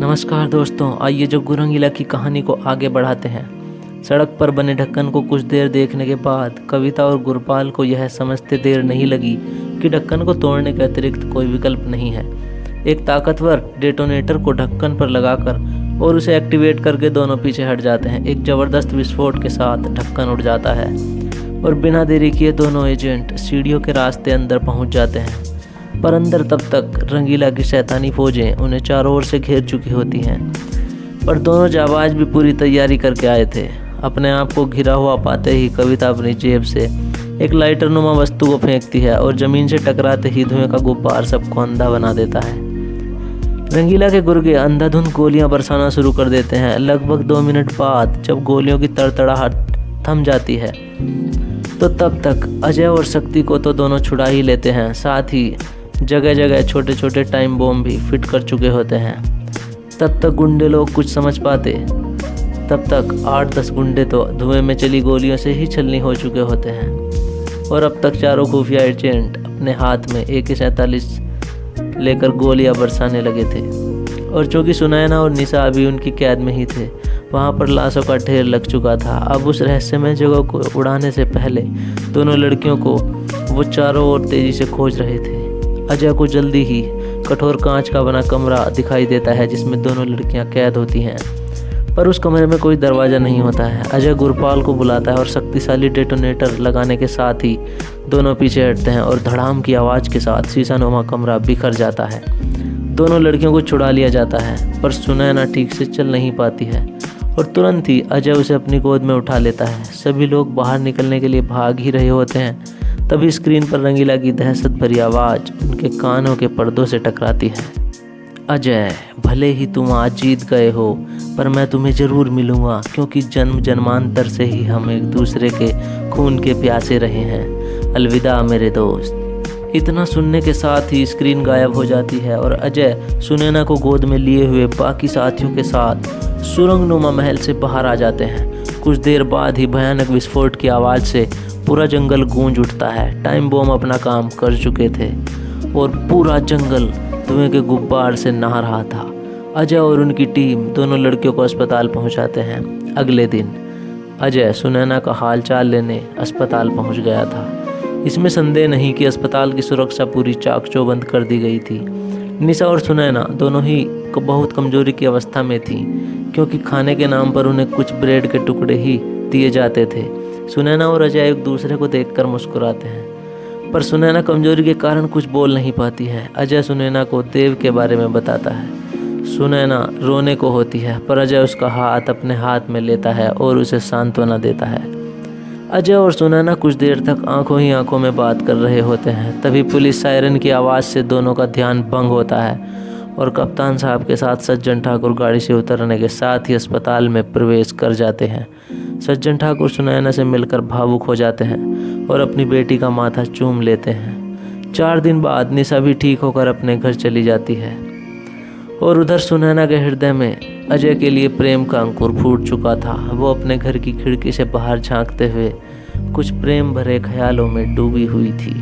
नमस्कार दोस्तों, आइए जग्गू रंगीला की कहानी को आगे बढ़ाते हैं। सड़क पर बने ढक्कन को कुछ देर देखने के बाद कविता और गुरपाल को यह समझते देर नहीं लगी कि ढक्कन को तोड़ने के अतिरिक्त कोई विकल्प नहीं है। एक ताकतवर डेटोनेटर को ढक्कन पर लगाकर और उसे एक्टिवेट करके दोनों पीछे हट जाते हैं। एक ज़बरदस्त विस्फोट के साथ ढक्कन उड़ जाता है और बिना देरी किए दोनों एजेंट सीढ़ियों के रास्ते अंदर पहुंच जाते हैं। पर अंदर तब तक रंगीला की शैतानी फौजें उन्हें चारों ओर से घेर चुकी होती हैं। पर दोनों जाबाज भी पूरी तैयारी करके आए थे। अपने आप को घिरा हुआ पाते ही कविता अपनी जेब से एक लाइटर नुमा वस्तु को फेंकती है और जमीन से टकराते ही धुएं का गुब्बार सबको अंधा बना देता है। रंगीला के गुर्गे अंधाधुंध गोलियां बरसाना शुरू कर देते हैं। लगभग 2 मिनट बाद जब गोलियों की तड़तड़ाहट थम जाती है तो तब तक अजय और शक्ति को तो दोनों छुड़ा ही लेते हैं। साथ ही जगह जगह छोटे छोटे टाइम बॉम्ब भी फिट कर चुके होते हैं। तब तक गुंडे लोग कुछ समझ पाते, तब तक 8-10 गुंडे तो धुएं में चली गोलियों से ही छलनी हो चुके होते हैं। और अब तक चारों खुफिया एजेंट अपने हाथ में AK-47 लेकर गोलियां बरसाने लगे थे। और चूँकि सुनैना और निशा अभी उनकी कैद में ही थे, वहाँ पर लाशों का ढेर लग चुका था। अब उस रहस्यमय जगह को उड़ाने से पहले दोनों लड़कियों को वो चारों ओर तेजी से खोज रहे थे। अजय को जल्दी ही कठोर कांच का बना कमरा दिखाई देता है जिसमें दोनों लड़कियां कैद होती हैं। पर उस कमरे में कोई दरवाज़ा नहीं होता है। अजय गुरपाल को बुलाता है और शक्तिशाली डेटोनेटर लगाने के साथ ही दोनों पीछे हटते हैं और धड़ाम की आवाज़ के साथ शीशानुमा कमरा बिखर जाता है। दोनों लड़कियों को छुड़ा लिया जाता है, पर सुनैना ठीक से चल नहीं पाती है और तुरंत ही अजय उसे अपनी गोद में उठा लेता है। सभी लोग बाहर निकलने के लिए भाग ही रहे होते हैं, तभी स्क्रीन पर रंगीला की दहशत भरी आवाज़ उनके कानों के पर्दों से टकराती है। अजय, भले ही तुम आज जीत गए हो, पर मैं तुम्हें ज़रूर मिलूँगा, क्योंकि जन्म जन्मांतर से ही हम एक दूसरे के खून के प्यासे रहे हैं। अलविदा मेरे दोस्त। इतना सुनने के साथ ही स्क्रीन गायब हो जाती है और अजय सुनैना को गोद में लिए हुए बाकी साथियों के साथ सुरंगनुमा महल से बाहर आ जाते हैं। कुछ देर बाद ही भयानक विस्फोट की आवाज़ से पूरा जंगल गूंज उठता है। टाइम बॉम्ब अपना काम कर चुके थे और पूरा जंगल धुएं के गुब्बार से नहा रहा था। अजय और उनकी टीम दोनों लड़कियों को अस्पताल पहुंचाते हैं। अगले दिन अजय सुनैना का हाल चाल लेने अस्पताल पहुंच गया था। इसमें संदेह नहीं कि अस्पताल की सुरक्षा पूरी चाक चौबंद कर दी गई थी। निशा और सुनैना दोनों ही बहुत कमजोरी की अवस्था में थी, क्योंकि खाने के नाम पर उन्हें कुछ ब्रेड के टुकड़े ही दिए जाते थे। सुनैना और अजय एक दूसरे को देखकर मुस्कुराते हैं, पर सुनैना कमजोरी के कारण कुछ बोल नहीं पाती है। अजय सुनैना को देव के बारे में बताता है। सुनैना रोने को होती है, पर अजय उसका हाथ अपने हाथ में लेता है और उसे सांत्वना देता है। अजय और सुनैना कुछ देर तक आंखों ही आंखों में बात कर रहे होते हैं। तभी पुलिस सायरन की आवाज़ से दोनों का ध्यान भंग होता है और कप्तान साहब के साथ सज्जन ठाकुर गाड़ी से उतरने के साथ ही अस्पताल में प्रवेश कर जाते हैं। सज्जन ठाकुर सुनैना से मिलकर भावुक हो जाते हैं और अपनी बेटी का माथा चूम लेते हैं। 4 दिन बाद निशा भी ठीक होकर अपने घर चली जाती है और उधर सुनैना के हृदय में अजय के लिए प्रेम का अंकुर फूट चुका था। वो अपने घर की खिड़की से बाहर झांकते हुए कुछ प्रेम भरे ख्यालों में डूबी हुई थी।